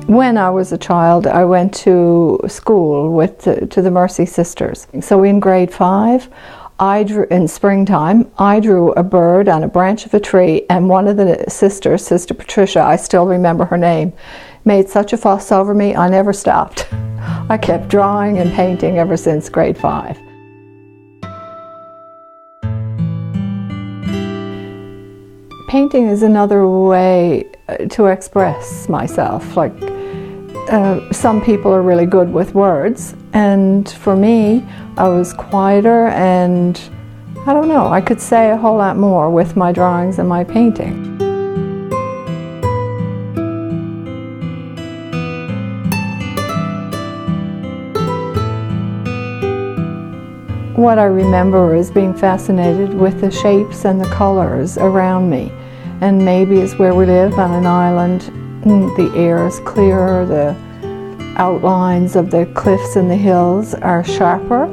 When I was a child, I went to school to the Mercy Sisters. So in grade 5, in springtime, I drew a bird on a branch of a tree, and one of the sisters, Sister Patricia, I still remember her name, made such a fuss over me, I never stopped. I kept drawing and painting ever since grade 5. Painting is another way to express myself. Like, some people are really good with words, and for me, I was quieter, and I don't know, I could say a whole lot more with my drawings and my painting. What I remember is being fascinated with the shapes and the colors around me, and maybe it's where we live on an island. The air is clearer, the outlines of the cliffs and the hills are sharper.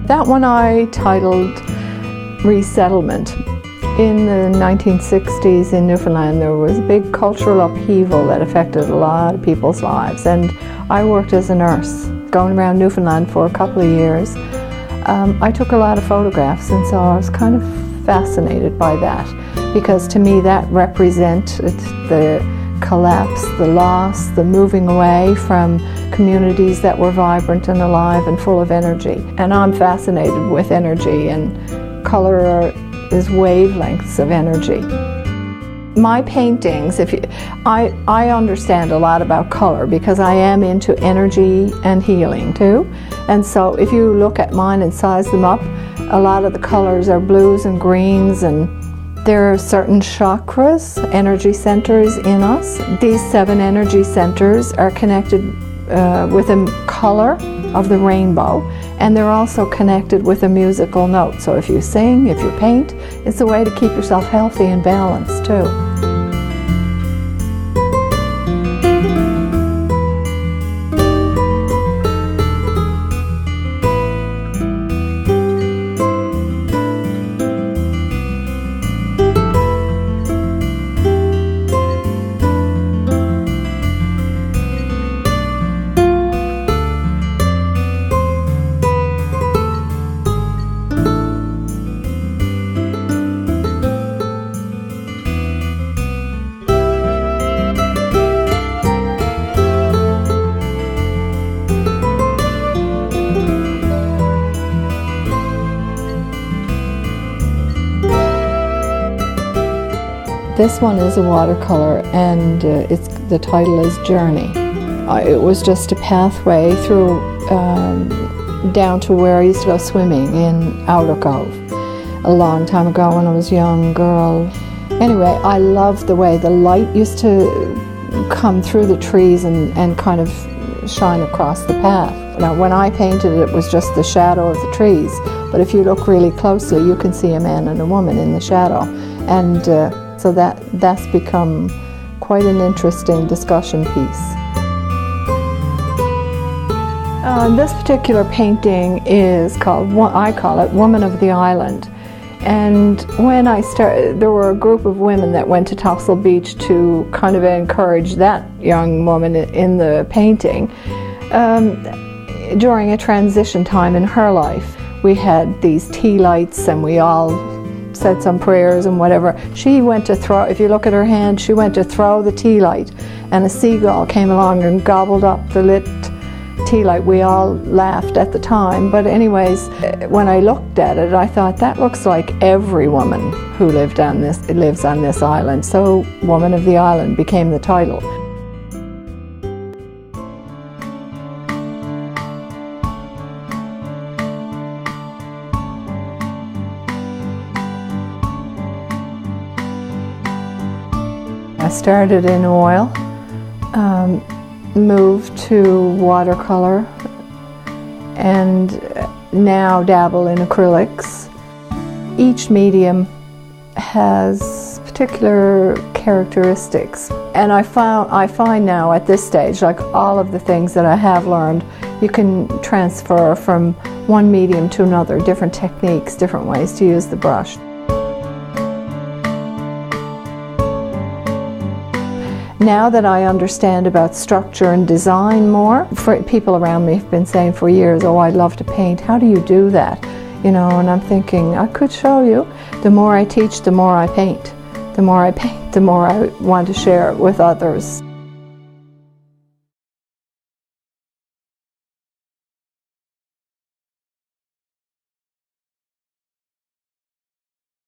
That one I titled Resettlement. In the 1960s in Newfoundland, there was a big cultural upheaval that affected a lot of people's lives, and I worked as a nurse, going around Newfoundland for a couple of years. I took a lot of photographs, and so I was kind of fascinated by that, because to me that represented the collapse, the loss, the moving away from communities that were vibrant and alive and full of energy. And I'm fascinated with energy, and color is wavelengths of energy. My paintings, I understand a lot about color because I am into energy and healing too. And so if you look at mine and size them up, a lot of the colors are blues and greens, and there are certain chakras, energy centers in us. These 7 energy centers are connected with a color of the rainbow, and they're also connected with a musical note. So if you sing, if you paint, it's a way to keep yourself healthy and balanced too. This one is a watercolor, and the title is Journey. It was just a pathway through down to where I used to go swimming in Outer Cove a long time ago when I was a young girl. Anyway, I loved the way the light used to come through the trees and kind of shine across the path. Now, when I painted it, it was just the shadow of the trees, but if you look really closely, you can see a man and a woman in the shadow. And so that's become quite an interesting discussion piece. This particular painting is called, I call it Woman of the Island. And when I started, there were a group of women that went to Topsail Beach to kind of encourage that young woman in the painting. During a transition time in her life, we had these tea lights, and we all said some prayers and whatever. She went to throw, if you look at her hand, she went to throw the tea light, and a seagull came along and gobbled up the lit tea light. We all laughed at the time, but anyways, when I looked at it, I thought that looks like every woman who lives on this island. So Woman of the Island became the title. I started in oil, moved to watercolor, and now dabble in acrylics. Each medium has particular characteristics, and I find now at this stage, like all of the things that I have learned, you can transfer from one medium to another, different techniques, different ways to use the brush. Now that I understand about structure and design more, for people around me have been saying for years, oh, I'd love to paint. How do you do that? You know, and I'm thinking, I could show you. The more I teach, the more I paint. The more I paint, the more I want to share it with others.